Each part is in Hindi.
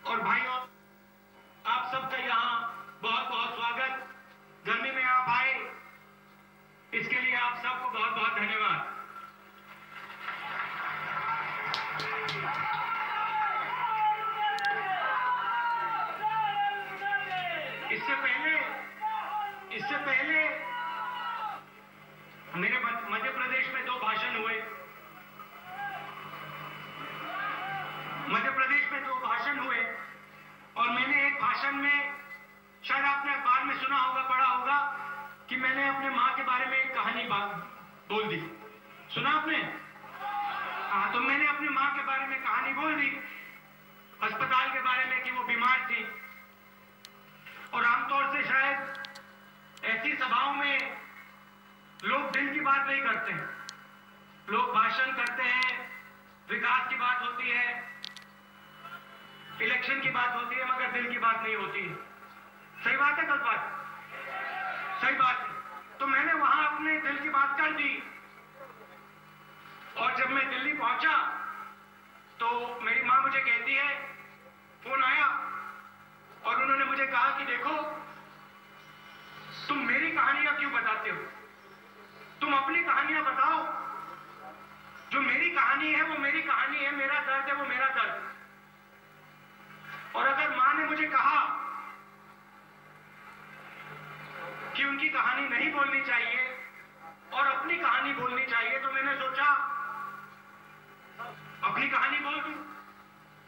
और भाइयों, आप सबका यहाँ बहुत बहुत स्वागत। गर्मी में आप आए, इसके लिए आप सबको बहुत बहुत धन्यवाद। इससे पहले मेरे मध्य प्रदेश में 2 भाषण हुए। और मैंने एक भाषण में, शायद आपने अखबार में सुना होगा, पढ़ा होगा कि मैंने अपने माँ के बारे में एक कहानी बोल दी। सुना आपने? हाँ, तो मैंने अपनी माँ के बारे में कहानी बोल दी, अस्पताल के बारे में कि वो बीमार थी। और आमतौर से शायद ऐसी सभाओं में लोग दिल की बात नहीं करते हैं। लोग भाषण करते हैं, विकास की बात होती है, इलेक्शन की बात होती है, मगर दिल की बात नहीं होती है। सही बात है, गलत बात? सही बात है। तो मैंने वहां अपने दिल की बात कर दी। और जब मैं दिल्ली पहुंचा तो मेरी मां मुझे कहती है, फोन आया और उन्होंने मुझे कहा कि देखो, तुम मेरी कहानियां क्यों बताते हो? तुम अपनी कहानियां बताओ। जो मेरी कहानी है वो मेरी कहानी है, मेरा दर्द है वो मेरा दर्द। और अगर मां ने मुझे कहा कि उनकी कहानी नहीं बोलनी चाहिए और अपनी कहानी बोलनी चाहिए, तो मैंने सोचा अपनी कहानी बोल दूं।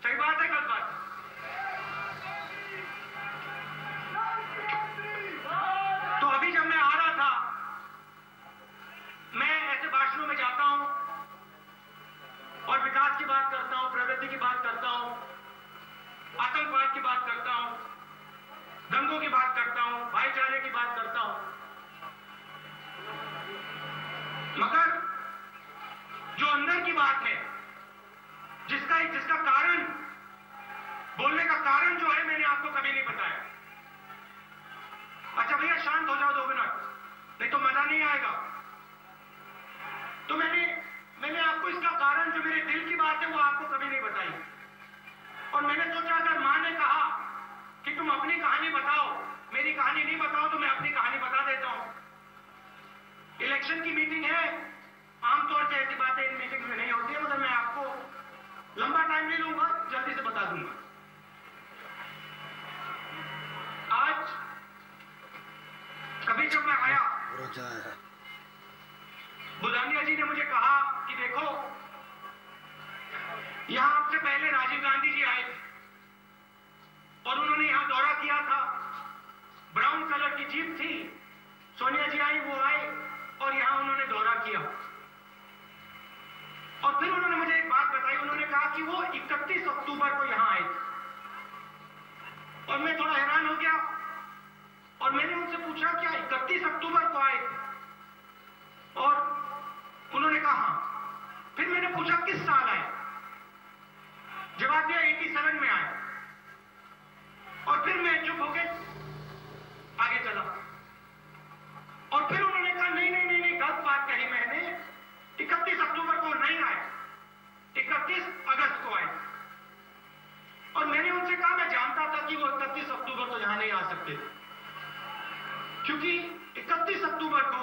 सही बात है, गलत बात? तो अभी जब मैं आ रहा था, मैं ऐसे भाषणों में जाता हूं और विकास की बात करता हूं, प्रगति की बात करता हूं, आतंकवाद की बात करता हूं, दंगों की बात करता हूं, भाईचारे की बात करता हूं। मगर जो अंदर की बात है, जिसका कारण, बोलने का कारण जो है, मैंने आपको कभी नहीं बताया। अच्छा भैया शांत हो जाओ 2 मिनट, नहीं तो मजा नहीं आएगा। तो मैंने आपको इसका कारण, जो मेरे दिल की बात है, वो आपको कभी नहीं बताई। और मैंने सोचा अगर मां ने कहा कि तुम अपनी कहानी बताओ, मेरी कहानी नहीं बताओ, तो मैं अपनी कहानी बता देता हूं। इलेक्शन की मीटिंग है, आमतौर से ऐसी बातें इन मीटिंग में नहीं होती है, मगर मैं आपको लंबा टाइम नहीं लूंगा, जल्दी से बता दूंगा। आज कभी जब मैं आया, बुधानिया जी ने मुझे कहा कि देखो, यहां आपसे पहले राजीव गांधी जी आए थे और उन्होंने यहां दौरा किया था। ब्राउन कलर की जीप थी, सोनिया जी आई, वो आए और यहां उन्होंने दौरा किया। और फिर उन्होंने मुझे एक बात बताई, उन्होंने कहा कि वो 31 अक्टूबर को यहां आए थे। और मैं थोड़ा हैरान हो गया और मैंने उनसे पूछा क्या 31 अक्टूबर को आए थे? और उन्होंने कहा हाँ। फिर मैंने पूछा किस साल आए? जवाब दिया 87 में आए। और फिर मैं चुप होकर आगे चला। और फिर उन्होंने कहा नहीं, गलत बात कही मैंने, 31 अक्टूबर को नहीं आए, 31 अगस्त को आए। और मैंने उनसे कहा मैं जानता था कि वो 31 अक्टूबर को यहां नहीं आ सकते थे, क्योंकि 31 अक्टूबर को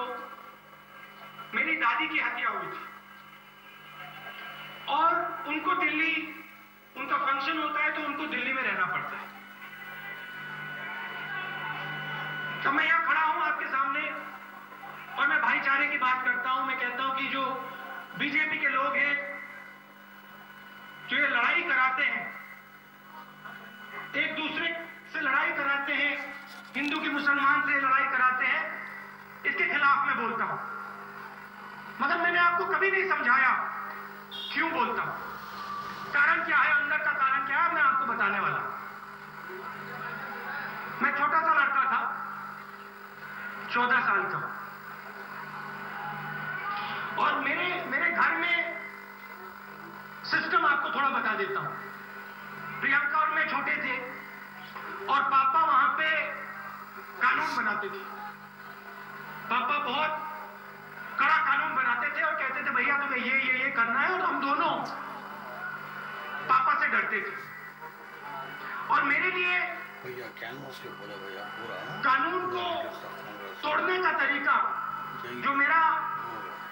मेरी दादी की हत्या हुई थी और उनको दिल्ली, उनका फंक्शन होता है तो उनको दिल्ली में रहना पड़ता है। तो मैं यहां खड़ा हूं आपके सामने और मैं भाईचारे की बात करता हूं। मैं कहता हूं कि जो बीजेपी के लोग हैं, जो ये लड़ाई कराते हैं, एक दूसरे से लड़ाई कराते हैं, हिंदू की मुसलमान से लड़ाई कराते हैं, इसके खिलाफ मैं बोलता हूं। मगर मैंने आपको कभी नहीं समझाया क्यों बोलता हूं, कारण क्या है, अंदर का कारण क्या है, मैं आपको बताने वाला। मैं छोटा सा लड़का था, 14 साल का, और मेरे घर में सिस्टम आपको थोड़ा बता देता हूं। प्रियंका और मैं छोटे थे और पापा वहां पे कानून बनाते थे। पापा बहुत कड़ा कानून बनाते थे और कहते थे भैया तुम्हें ये करना है, और हम दोनों पापा से डरते थे। और मेरे लिए भैया कैनवास के बोले भैया पूरा कानून को तोड़ने का तरीका जो मेरा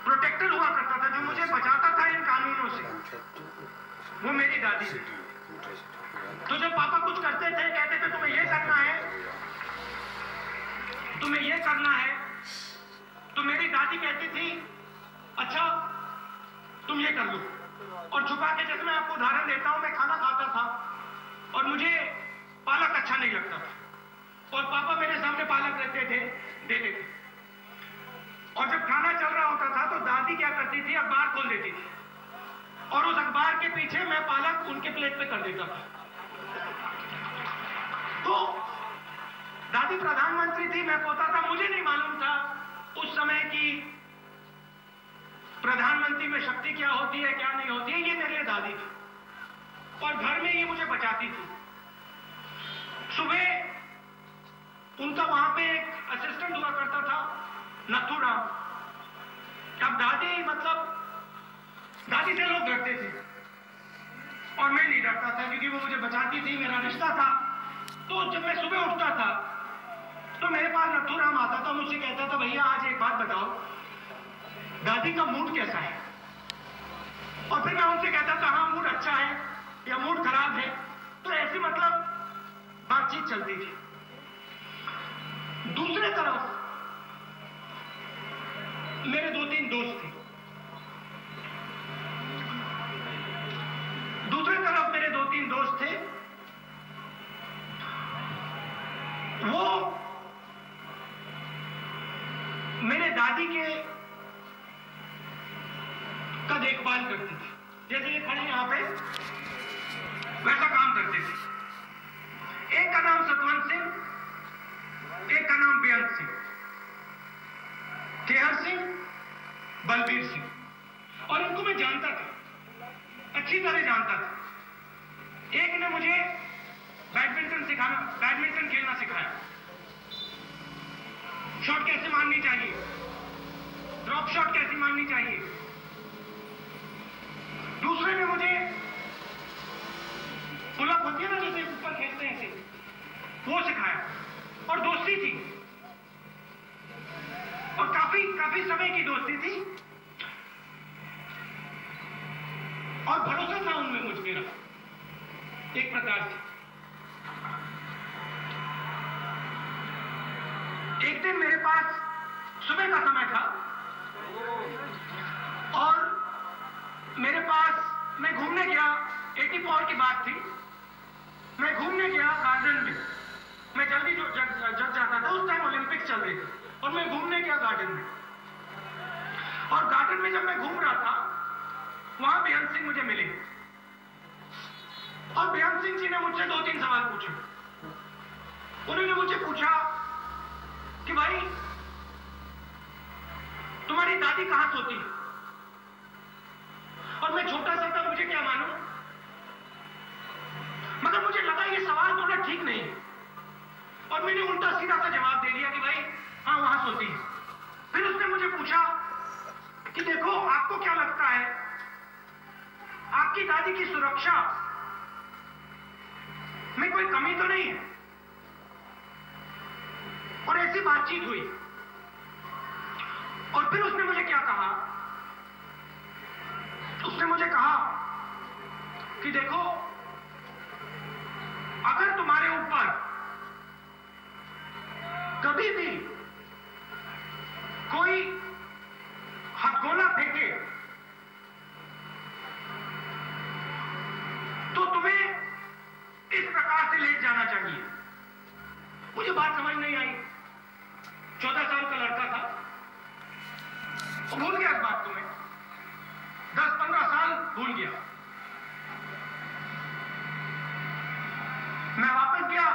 प्रोटेक्टर हुआ करता था, जो मुझे बचाता था इन कानूनों से, वो मेरी दादी थी। तो जब पापा कुछ करते थे, कहते थे तुम्हें ये करना है, तुम्हें ये करना है, तो मेरी दादी कहती थी अच्छा तुम ये कर लो। और छुपा के, जैसे मैं आपको उदाहरण देता हूं, मैं खाना खाता था और मुझे पालक अच्छा नहीं लगता था और पापा मेरे सामने पालक रखते थे, देते थे। और जब खाना चल रहा होता था तो दादी क्या करती थी, अखबार खोल देती थी और उस अखबार के पीछे मैं पालक उनके प्लेट पे कर देता था। तो दादी प्रधानमंत्री थी, मैं पोता था, मुझे नहीं मालूम था उस समय की प्रधानमंत्री में शक्ति क्या होती है, क्या नहीं होती है। ये मेरे लिए दादी थी और घर में ये मुझे बचाती थी। सुबह उनका वहां पे एक असिस्टेंट हुआ करता था, नथुराम। अब दादी, मतलब दादी से लोग डरते थे और मैं नहीं डरता था क्योंकि वो मुझे बचाती थी, मेरा रिश्ता था। तो जब मैं सुबह उठता था तो मेरे पास नथुराम आता था, मुझसे कहता था भैया आज एक बात बताओ, दादी का मूड कैसा है। और फिर मैं उनसे कहता था हाँ मूड अच्छा है या मूड खराब है। तो ऐसी मतलब बातचीत चलती थी। दूसरे तरफ मेरे 2-3 दोस्त थे। दूसरी तरफ मेरे 2-3 दोस्त थे, वो मेरे दादी के का देखभाल करते थे। जैसे ये खड़े यहां पे, वैसा काम करते थे। एक का नाम सतवंत सिंह, एक का नाम बेअंत सिंह, केहर सिंह, बलबीर सिंह। और इनको मैं जानता था, अच्छी तरह जानता था। एक ने मुझे बैडमिंटन खेलना सिखाया, शॉट कैसे मारनी चाहिए, ड्रॉप शॉट कैसे मारनी चाहिए। दूसरे ने मुझे पुलअप होती है ना, जैसे ऊपर खेलते हैं ऐसे, वो सिखाया। और दोस्ती थी और काफी समय की दोस्ती थी और भरोसा था उनमें मुझ मेरा एक प्रकार से। एक दिन मेरे पास सुबह का समय था और मेरे पास, मैं घूमने गया, 84 की बात थी, मैं घूमने गया गार्डन में। मैं जल्दी जग जाता था, उस टाइम ओलंपिक चल रहे थे और मैं घूमने गया गार्डन में। और गार्डन में जब मैं घूम रहा था, वहां बेअंत सिंह मुझे मिले और बेअंत सिंह जी ने मुझसे 2-3 सवाल पूछे। उन्होंने मुझे पूछा कि भाई तुम्हारी दादी कहां सोती है। और मैं छोटा सा था, मुझे क्या मालूम, मगर मुझे लगा ये सवाल थोड़ा ठीक नहीं है और मैंने उल्टा सीधा सा जवाब दे दिया कि भाई हाँ वहां सोती है। फिर उसने मुझे पूछा कि देखो आपको क्या लगता है, आपकी दादी की सुरक्षा में कोई कमी तो नहीं है। और ऐसी बातचीत हुई और फिर उसने मुझे क्या कहा, उसने मुझे कहा कि देखो अगर तुम्हारे ऊपर कभी भी कोई हथगोला फेंके तो तुम्हें इस प्रकार से लेट जाना चाहिए। मुझे बात समझ नहीं आई, 14 साल का लड़का था, भूल गया इस बात को मैं, 10-15 साल भूल गया। मैं वापस गया,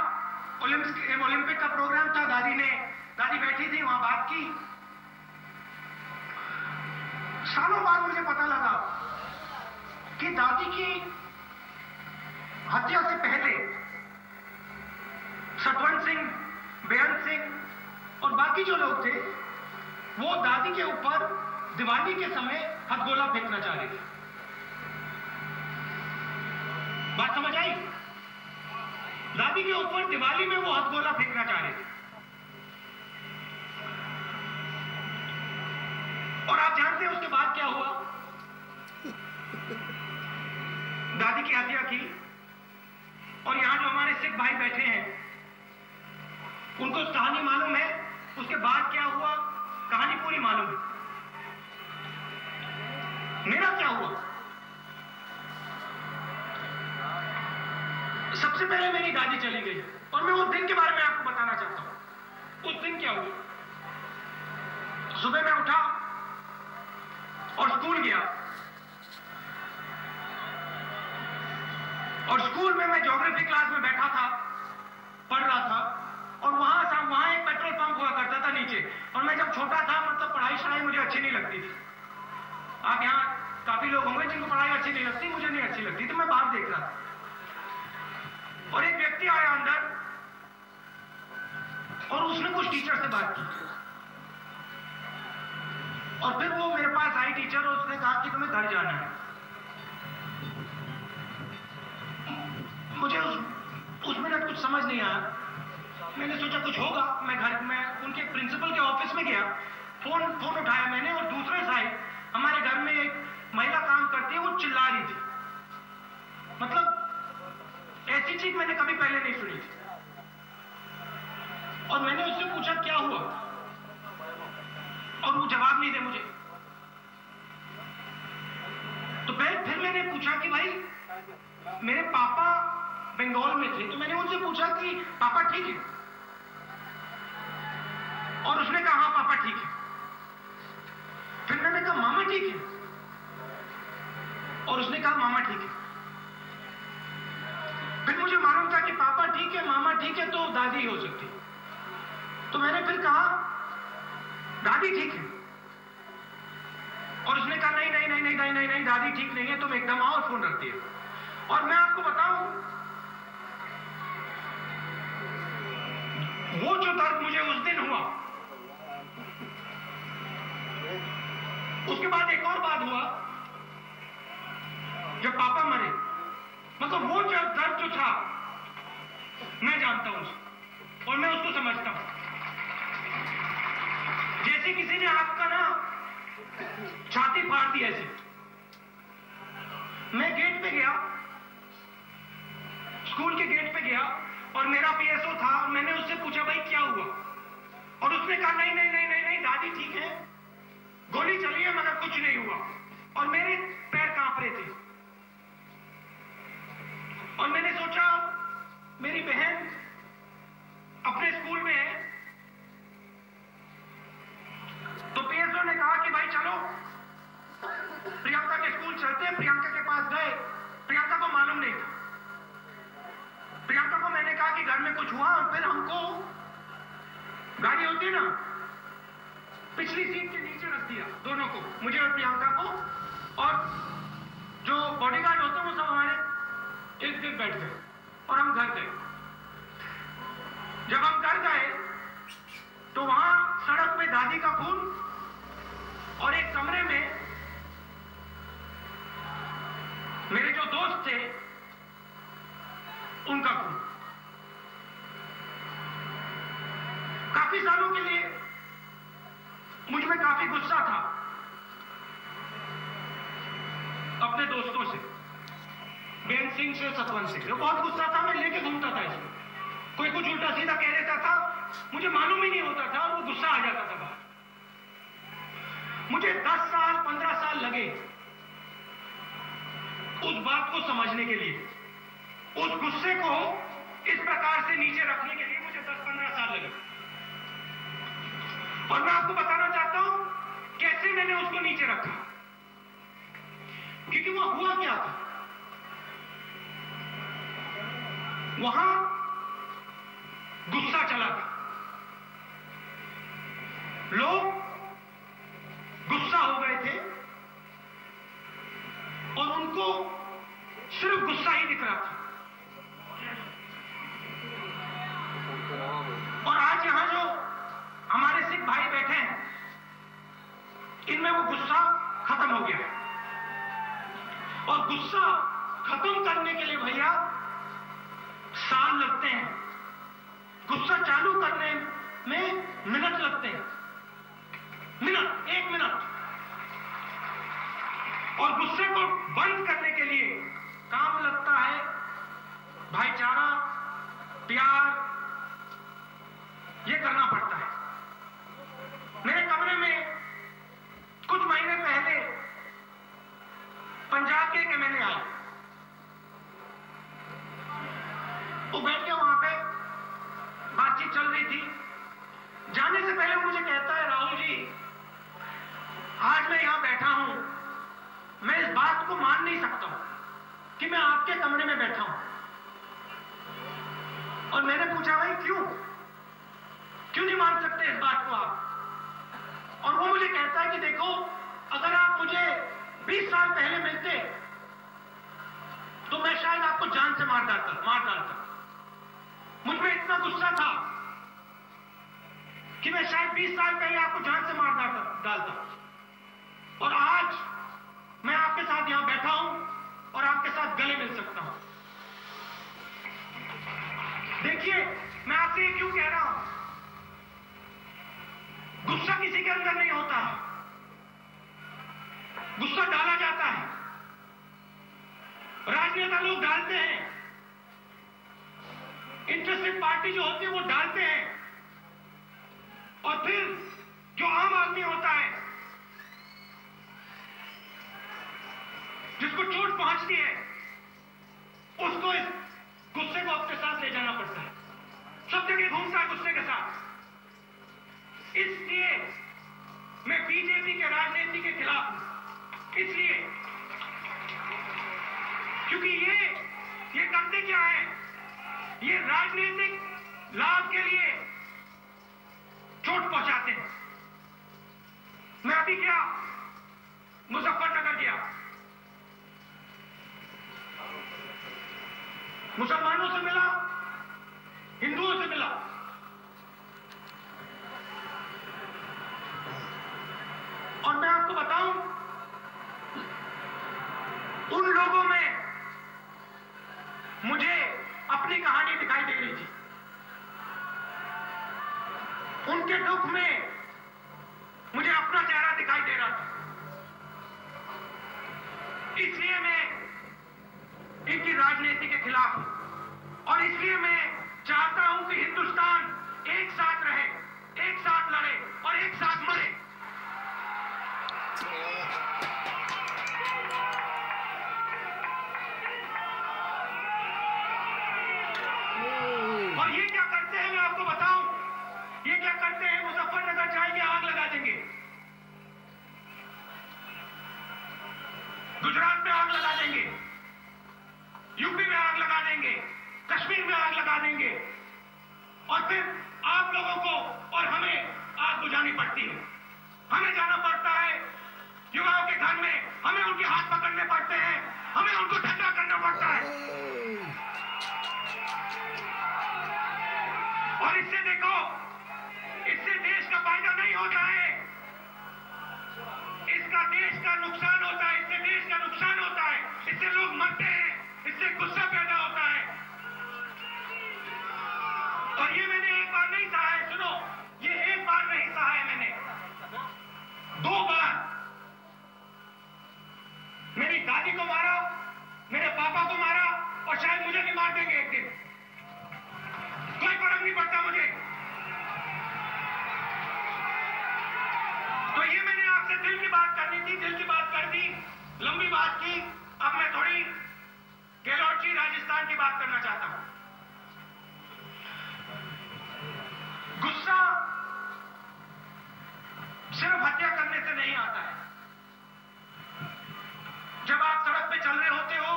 ओलंपिक का प्रोग्राम था, दादी बैठी थी, वहां बात की। सालों बाद मुझे पता लगा कि दादी की हत्या से पहले सतवंत सिंह, बेअंत सिंह और बाकी जो लोग थे वो दादी के ऊपर दिवाली के समय हथगोला फेंकना चाह रहे थे। बात समझ आई? दादी के ऊपर दिवाली में वो हथगोला फेंकना चाह रहे थे। और आप जानते हैं उसके बाद क्या हुआ? दादी की हत्या की। और यहां जो हमारे सिख भाई बैठे हैं उनको कहानी मालूम है, उसके बाद क्या हुआ कहानी पूरी मालूम है। मेरा क्या हुआ? सबसे पहले मेरी दादी चली गई और मैं उस दिन के बारे में आपको बताना चाहता हूं। उस दिन क्या हुआ? सुबह मैं उठा और स्कूल गया। और स्कूल में मैं ज्योग्राफी क्लास में बैठा था, पढ़ रहा था। और वहां एक पेट्रोल पंप हुआ करता था नीचे। और मैं जब छोटा था, मतलब पढ़ाई शढ़ाई मुझे अच्छी नहीं लगती थी। आप यहाँ काफी लोग होंगे जिनको पढ़ाई अच्छी नहीं लगती, मुझे नहीं अच्छी लगती। तो मैं बाहर देख रहा था और एक व्यक्ति आया अंदर और उसने कुछ टीचर से बात की। और फिर वो मेरे पास आई टीचर और उसने कहा कि तुम्हें घर जाना है। मुझे उस मिनट कुछ समझ नहीं आया। मैंने सोचा कुछ होगा। मैं घर में उनके प्रिंसिपल के ऑफिस में गया, फोन उठाया मैंने और दूसरे साइड हमारे घर में एक महिला काम करती है, वो चिल्ला रही थी। मतलब ऐसी चीज मैंने कभी पहले नहीं सुनी थी। और मैंने उससे पूछा क्या हुआ, और वो जवाब नहीं दे मुझे। तो फिर मैंने पूछा कि भाई मेरे पापा बंगाल में थे। तो मैंने उनसे पूछा कि पापा ठीक है? और उसने कहा हाँ पापा ठीक है। फिर मैंने कहा मामा ठीक है? और उसने कहा मामा ठीक है। फिर मुझे मालूम था कि पापा ठीक है, मामा ठीक है, तो दादी हो सकती। तो मैंने फिर कहा दादी ठीक है? और उसने कहा नहीं नहीं नहीं नहीं नहीं नहीं नहीं दादी ठीक नहीं है, तुम एकदम आओ और फोन रखती है। और मैं आपको बताऊं, वो जो दर्द मुझे उस दिन हुआ, उसके बाद एक और बात हुआ जब पापा मरे। मतलब वो जो दर्द जो था मैं जानता हूं उसको और मैं उसको समझता हूं। जैसे किसी ने आपका ना छाती फाड़ दी ऐसे। मैं गेट पे गया, स्कूल के गेट पे गया और मेरा पीएसओ था। मैंने उससे पूछा भाई क्या हुआ? और उसने कहा नहीं नहीं नहीं नहीं नहीं दादी ठीक है, गोली चली है मगर कुछ नहीं हुआ। और मेरे पैर कांप रहे थे। और मैंने सोचा मेरी बहन अपने स्कूल में है। तो पीएसओ ने कहा कि भाई चलो प्रियंका के स्कूल चलते हैं। प्रियंका के पास गए। प्रियंका को मालूम नहीं था। प्रियंका को मैंने कहा कि घर में कुछ हुआ। और फिर हमको गाड़ी होती है ना, पिछली सीट के नीचे रख दिया दोनों को, मुझे और प्रियंका को। और जो बॉडीगार्ड होते हैं वो सब हमारे इर्द गिर्द बैठ गए और हम घर गए। जब हम घर गए तो वहां सड़क पे दादी का खून और एक कमरे में मेरे जो दोस्त थे उनका खून। काफी सालों के लिए मुझ में काफी गुस्सा था अपने दोस्तों से, बेन सिंह से, सतवंत सिंह से। बहुत गुस्सा था, मैं लेके घूमता था इसको। कोई कुछ उल्टा सीधा कह देता था, मुझे मालूम ही नहीं होता था और वो गुस्सा आ जाता था बाहर। मुझे 10 साल 15 साल लगे उस बात को समझने के लिए, उस गुस्से को इस प्रकार से नीचे रखने के लिए मुझे 10-15 साल लगे। और मैं आपको बताना चाहता हूं कैसे मैंने उसको नीचे रखा। क्योंकि वहां हुआ क्या था, वहां गुस्सा चला था। लोग गुस्सा हो गए थे और उनको सिर्फ गुस्सा ही दिख रहा था। और आज यहां जो हमारे सिख भाई बैठे हैं, इनमें वो गुस्सा खत्म हो गया। और गुस्सा खत्म करने के लिए भैया साल साल लगते हैं, गुस्सा चालू करने में मिनट लगते हैं, मिनट, 1 मिनट, और गुस्से को बंद करने के लिए काम लगता है भाईचारा, प्यार, ये करना पड़ता है। मेरे कमरे में कुछ महीने पहले पंजाब के एक एमएलए आए, वो बैठ के वहां पे बातचीत चल रही थी। जाने से पहले मुझे कहता है, राहुल जी आज मैं यहां बैठा हूं, मैं इस बात को मान नहीं सकता हूं कि मैं आपके कमरे में बैठा हूं। और मैंने पूछा भाई क्यों नहीं मान सकते इस बात को आप? और वो मुझे कहता है कि देखो, अगर आप मुझे 20 साल पहले मिलते तो मैं शायद आपको जान से मार डालता। मुझ में इतना गुस्सा था कि मैं शायद 20 साल पहले आपको जान से मार डालता। और आज मैं आपके साथ यहां बैठा हूं और आपके साथ गले मिल सकता हूं। देखिए, मैं आपसे ये क्यों कह रहा हूं, गुस्सा किसी के अंदर नहीं होता, गुस्सा डाला जाता है। राजनेता लोग डालते हैं, इंटरेस्टेड पार्टी जो होती है वो डालते हैं, और फिर जो आम आदमी होता है, जिसको चोट पहुंचती है, उसको इस गुस्से को अपने साथ ले जाना पड़ता है। सब जगह घूमता है गुस्से के साथ। इसलिए मैं बीजेपी के राजनीति के खिलाफ हूं, इसलिए क्योंकि ये करते क्या है, ये राजनीतिक लाभ के लिए चोट पहुंचाते हैं। मैं अभी क्या मुजफ्फरनगर गया, मुसलमानों से मिला, हिंदुओं से मिला, और मैं आपको बताऊं, उन लोगों में मुझे अपनी कहानी दिखाई दे रही थी। उनके दुख में मुझे अपना चेहरा दिखाई दे रहा था। इसलिए मैं इनकी राजनीति के खिलाफ हूं, और इसलिए मैं चाहता हूं कि हिंदुस्तान एक साथ रहे, एक साथ लड़े और एक साथ मरे। और ये क्या करते हैं मैं आपको बताऊं, ये क्या करते हैं, मुजफ्फरनगर जाएंगे, आग लगा देंगे, गुजरात में आग लगा देंगे, यूपी में आग लगा देंगे, कश्मीर में आग लगा देंगे, और फिर आप लोगों को और हमें आग बुझानी पड़ती है। हमें जाना पड़ता है युवाओं के घर में, हमें उनके हाथ पकड़ने पड़ते हैं, हमें उनको ठंडा करना पड़ता है। और इससे देखो, इससे देश का फायदा नहीं होता है, इसका देश का नुकसान होता है, इससे देश का नुकसान होता है, इससे लोग मरते हैं, इससे गुस्सा पैदा होता है। और ये मैंने एक बार नहीं सहा है, सुनो, ये एक बार नहीं सहा है मैंने, 2 बार मेरी दादी को मारा, मेरे पापा को मारा, और शायद मुझे भी मार देंगे एक दिन, कोई फर्क नहीं पड़ता मुझे। तो ये मैंने आपसे दिल की बात करनी थी, दिल की बात कर दी, लंबी बात की। अब मैं थोड़ी गहलोत जी राजस्थान की बात करना चाहता हूं। गुस्सा सिर्फ हत्या करने से नहीं आता है। जब आप सड़क पे चल रहे होते हो,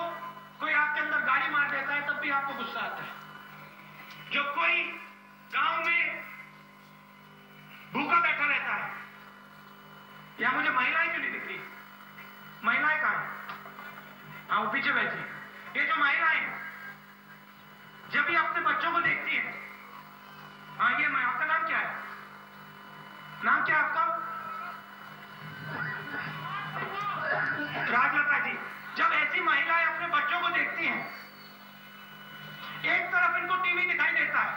कोई आपके अंदर गाड़ी मार देता है, तब भी आपको गुस्सा आता है। जब कोई गांव में भूखा बैठा रहता है, या मुझे महिलाएं क्यों नहीं दिख रही, महिलाएं कहां हैं? हाँ, वो पीछे बैठी। ये जो महिलाएं जब भी अपने बच्चों को देखती हैं, हाँ, ये आपका नाम क्या है? नाम क्या आपका? राजलता जी। जब ऐसी महिलाएं अपने बच्चों को देखती हैं, एक तरफ इनको टीवी देता है।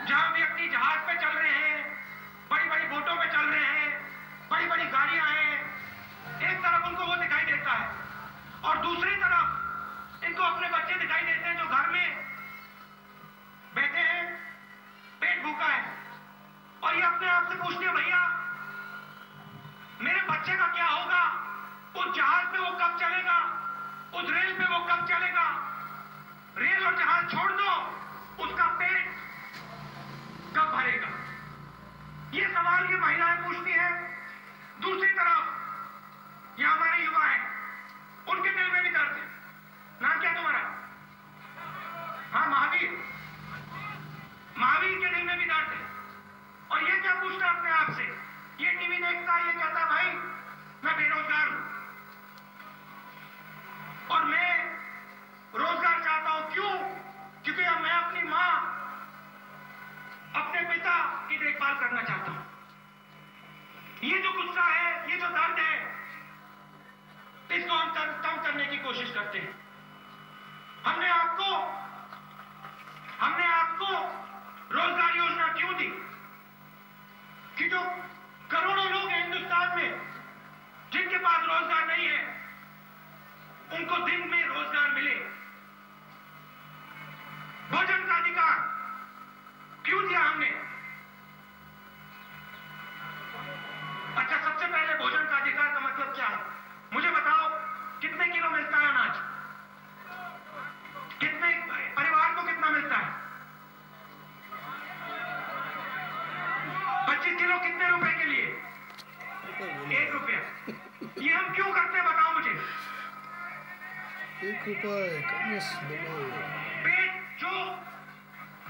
जहां व्यक्ति जहाज पे चल रहे हैं, बड़ी बड़ी बोटों पे चल रहे हैं, बड़ी बड़ी गाड़ियां हैं, एक तरफ उनको वो दिखाई देता है और दूसरी तरफ इनको अपने बच्चे दिखाई देते हैं जो घर में बैठे हैं, पेट भूखा है, और ये अपने आप से पूछते हैं भैया मेरे बच्चे का क्या होगा, उस जहाज पे वो कब चलेगा, उस रेल पे वो कब चलेगा, रेल और जहाज छोड़ दो, उसका पेट कब भरेगा। ये सवाल ये महिलाएं पूछती हैं। दूसरी तरफ ये हमारे युवा हैं, उनके दिल में भी दर्द है। नाम क्या तुम्हारा? हाँ, महावीर। महावीर के दिल में भी दर्द है और ये क्या पूछता है अपने आप से, ये टीवी देखता है, ये कहता है भाई मैं बेरोजगार हूं और मैं रोजगार चाहता हूं। क्यों? क्योंकि अब मैं अपनी मां, अपने पिता की देखभाल करना चाहता हूं। ये जो गुस्सा है, ये जो दर्द है, इसको हम कम करने की कोशिश करते हैं। हमने आपको रोजगार योजना क्यों दी कि जो करोड़ों लोग हैं हिंदुस्तान में जिनके पास रोजगार नहीं है, उनको दिन में रोजगार मिले। भोजन का अधिकार क्यों दिया हमने? अच्छा, सबसे पहले भोजन का अधिकार का मतलब क्या है मुझे बताओ। कितने किलो मिलता है अनाज? कितने परिवार को कितना मिलता है? 25 किलो कितने रुपए के लिए? 1 रुपया। ये हम क्यों करते हैं बताओ मुझे। 1 रुपए पेट, जो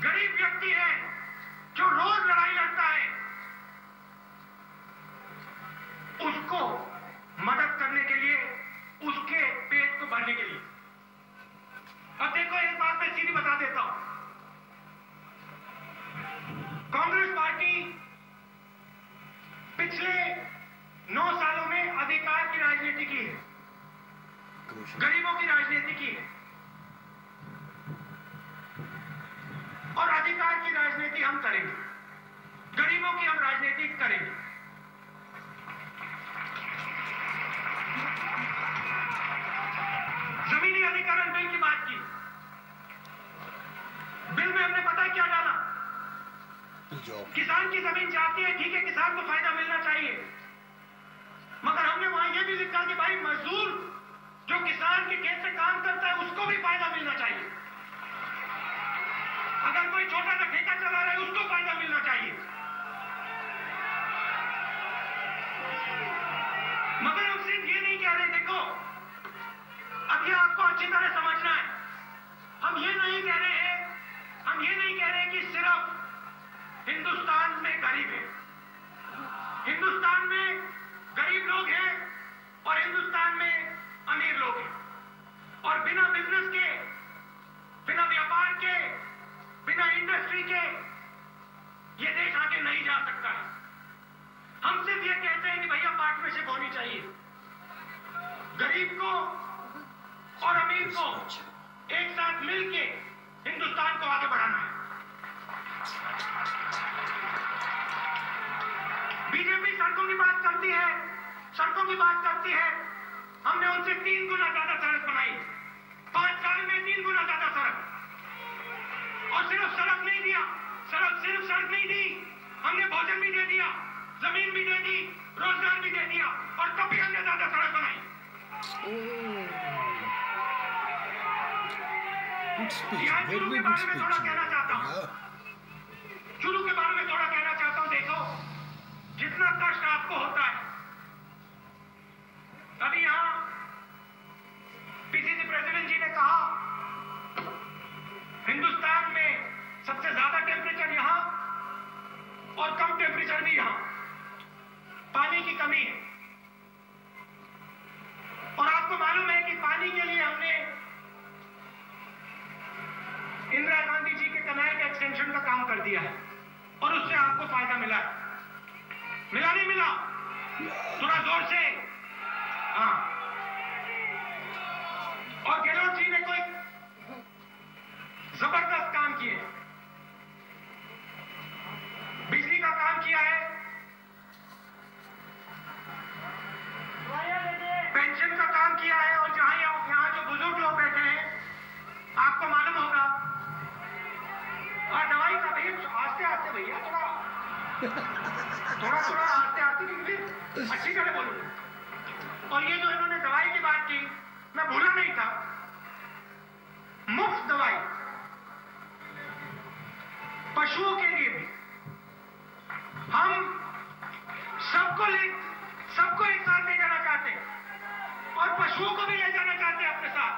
गरीब व्यक्ति है जो रोज लड़ाई लड़ता है, उसको मदद करने के लिए, उसके पेट को भरने के लिए। अब देखो, एक बात मैं सीधी बता देता हूं। कांग्रेस पार्टी पिछले 9 सालों में अधिकार की राजनीति की है, गरीबों की राजनीति की है और अधिकार की राजनीति हम करेंगे, गरीबों की हम राजनीति करेंगे। जमीनी अधिकरण बिल की बात की। बिल में हमने पता क्या डाला? किसान की जमीन चाहती है, ठीक है, किसान को फायदा मिलना चाहिए, मगर हमने वहां यह भी लिखा कि भाई मजदूर जो किसान के खेत में काम करता है उसको भी फायदा मिलना चाहिए। अगर कोई छोटा सा ठेका चला रहा है उसको फायदा मिलना चाहिए। मगर हम सिर्फ ये नहीं कह रहे, देखो अब ये आपको अच्छी तरह समझना है। हम ये नहीं कह रहे कि सिर्फ हिंदुस्तान में गरीब है। हिंदुस्तान में गरीब लोग हैं और हिंदुस्तान में अमीर लोग हैं, और बिना बिजनेस के, बिना व्यापार के, बिना इंडस्ट्री के ये देश आगे नहीं जा सकता है। हम सिर्फ ये कहते हैं कि भैया पार्टनरशिप होनी चाहिए, गरीब को और अमीर को एक साथ मिलके हिंदुस्तान को आगे बढ़ाना है। बीजेपी सड़कों की बात करती है, हमने उनसे 3 गुना ज्यादा सड़क बनाई, 5 साल में 3 गुना ज्यादा सड़क। और सिर्फ सड़क नहीं दी, हमने भोजन भी दे दिया, जमीन भी दे दी, रोजगार भी दे दिया, और तब भी हमने ज्यादा सड़क बनाई। चूरू के बारे में थोड़ा कहना चाहता हूँ, देखो जितना कष्ट आपको होता है, अभी यहां पीसीसी प्रेसिडेंट जी ने कहा हिंदुस्तान में सबसे ज्यादा टेम्परेचर यहां और कम टेम्परेचर भी यहां, पानी की कमी है। और आपको मालूम है कि पानी के लिए हमने इंदिरा गांधी जी के कनाल के एक्सटेंशन का काम कर दिया है और उससे आपको फायदा मिला है। मिला नहीं मिला? थोड़ा जोर से। हाँ। और गहलोत जी ने कोई जबरदस्त काम किए, बिजली का काम किया है, पेंशन का काम किया है, और यहाँ जो बुजुर्ग लोग बैठे हैं, आपको मालूम होगा, और दवाई का भैया आस्ते आस्ते भैया थोड़ा आस्ते आस्ते, क्योंकि अच्छी तरह बोलूं। और ये जो इन्होंने दवाई की बात की, मैं भूला नहीं था, मुफ्त दवाई पशुओं के लिए भी। हम सबको एक साथ ले जाना चाहते हैं और पशुओं को भी ले जाना चाहते हैं अपने साथ।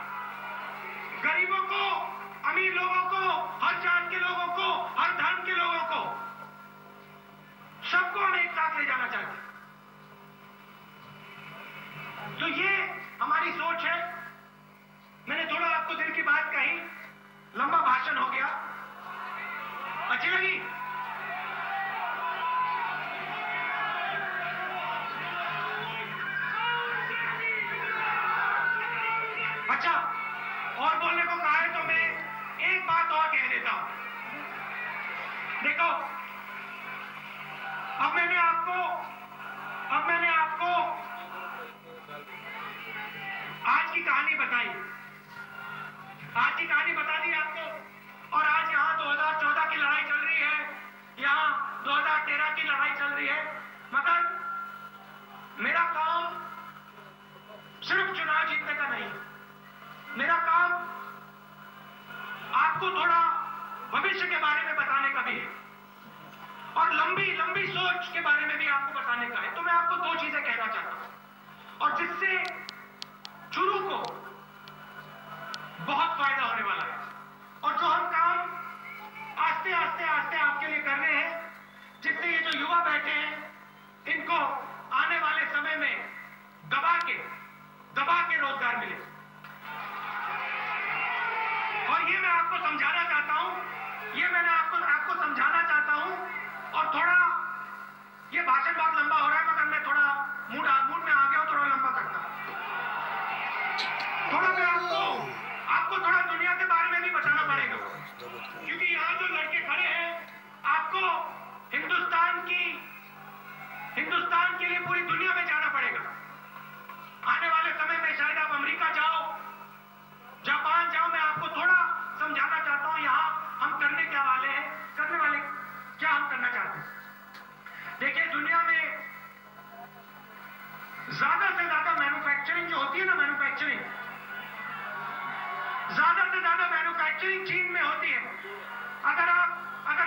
गरीबों को, अमीर लोगों को, हर जात के लोगों को, हर धर्म के लोगों को, सबको हम एक साथ ले जाना चाहते हैं। तो ये हमारी सोच है। मैंने थोड़ा आपको दिल की बात कही, लंबा भाषण हो गया, अच्छी लगी? अच्छा, और बोलने को कहा है तो मैं एक बात और कह देता हूं। देखो, अब मैंने आपको आज की कहानी बताई, आज की कहानी बता दी आपको। और आज यहाँ 2014 की लड़ाई चल रही है, यहाँ 2013 की लड़ाई चल रही है, मगर मेरा काम सिर्फ चुनाव जीतने का नहीं, मेरा काम आपको थोड़ा भविष्य के बारे में बताने का भी है और लंबी सोच के बारे में भी आपको बताने का है। तो मैं आपको दो चीजें कहना चाहता हूं और जिससे चुरू को बहुत फायदा होने वाला है। और जो हम काम आस्ते आस्ते आपके लिए कर रहे हैं, जिससे ये जो युवा बैठे हैं, इनको आने वाले समय में दबा के रोजगार मिले। और ये मैं आपको समझाना चाहता हूं, ये मैंने आपको समझाना चाहता हूं। और थोड़ा ये भाषण बहुत लंबा हो रहा है, मगर मैं थोड़ा मूड में आ गया हूं, थोड़ा लंबा करता हूं। थोड़ा मैं आपको थोड़ा दुनिया के बारे में भी बताना पड़ेगा, क्योंकि यहाँ जो लड़के खड़े हैं, आपको हिंदुस्तान के लिए पूरी दुनिया में जाना पड़ेगा। आने वाले समय में शायद आप अमेरिका जाओ, जापान जाओ। मैं आपको थोड़ा समझाना चाहता हूं यहाँ हम करने वाले क्या हम करना चाहते हैं। देखिए, दुनिया में ज्यादा से ज्यादा मैन्युफैक्चरिंग जो होती है ना, ज्यादा से ज्यादा मैन्युफैक्चरिंग चीन में होती है। अगर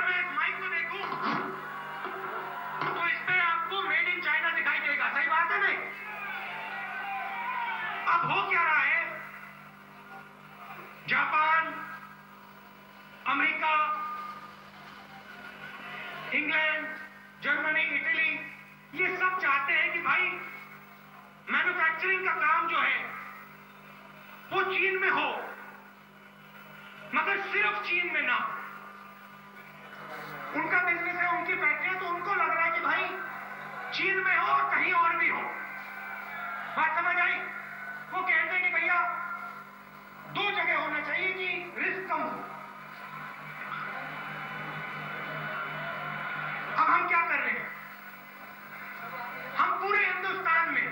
मैं इस माइक को देखूं तो इसमें आपको मेड इन चाइना दिखाई देगा। सही बात है नहीं? अब हो क्या रहा है, Japan, America, England, Germany, Italy, ये सब चाहते हैं कि भाई मैन्युफैक्चरिंग का काम जो है वो चीन में हो, मगर सिर्फ चीन में ना। उनका बिजनेस है, उनकी फैक्ट्री, तो उनको लग रहा है कि भाई चीन में हो और कहीं और भी हो। बात समझ आई? वो कहते हैं कि भैया दो जगह होना चाहिए कि रिस्क कम हो। अब हम क्या कर रहे हैं, हम पूरे हिंदुस्तान में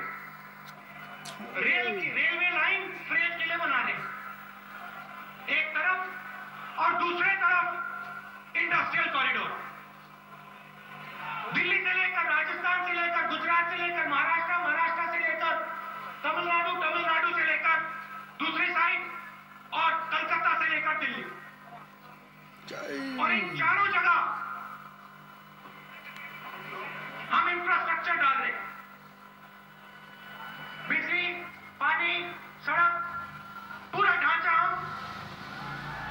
रेलवे लाइन फ्रेट के लिए बना रहे हैं एक तरफ, और दूसरे तरफ इंडस्ट्रियल कॉरिडोर। दिल्ली से लेकर, राजस्थान से लेकर, गुजरात से लेकर महाराष्ट्र, महाराष्ट्र से लेकर तमिलनाडु, तमिलनाडु से लेकर दूसरी साइड, और कलकत्ता से लेकर दिल्ली, और इन चारों जगह हम इंफ्रास्ट्रक्चर डाल रहे हैं। बिजली, पानी, सड़क, पूरा ढांचा हम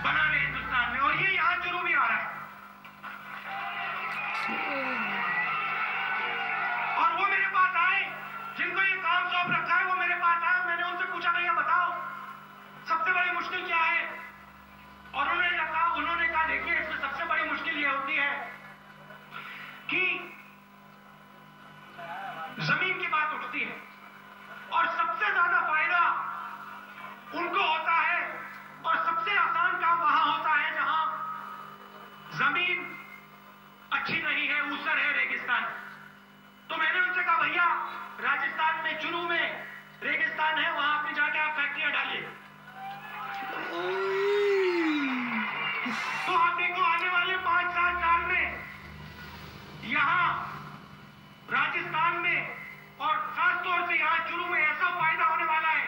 बना रहे हैं हिंदुस्तान में, और ये यहां चुरू भी आ रहा है। और वो मेरे पास आए, जिनको ये काम सौंप रखा है, वो मेरे पास आए। मैंने उनसे पूछा, भैया बताओ सबसे बड़ी मुश्किल क्या है? और उन्होंने कहा देखिए, इसमें सबसे बड़ी मुश्किल ये होती है कि जमीन की बात उठती है, और सबसे ज्यादा फायदा उनको होता है, और सबसे आसान काम वहां होता है जहां चुरू में रेगिस्तान है, वहां अपनी जाके आप फैक्ट्रियां डालिए। तो आप देखो आने वाले 5-7 साल में यहां राजस्थान में और खासतौर से यहां चुरू में ऐसा फायदा होने वाला है,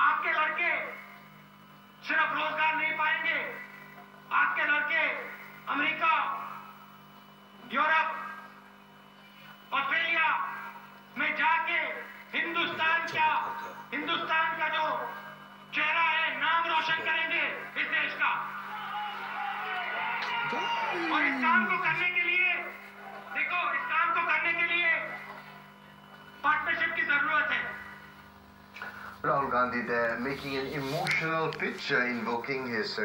आपके लड़के सिर्फ रोजगार नहीं पाएंगे, आपके लड़के अमेरिका, यूरोप, ऑस्ट्रेलिया में जाके हिंदुस्तान का जो चेहरा है, नाम रोशन करेंगे इस देश का। और इस काम को करने के लिए पार्टनरशिप की जरूरत है। Rahul Gandhi there making an emotional pitch invoking his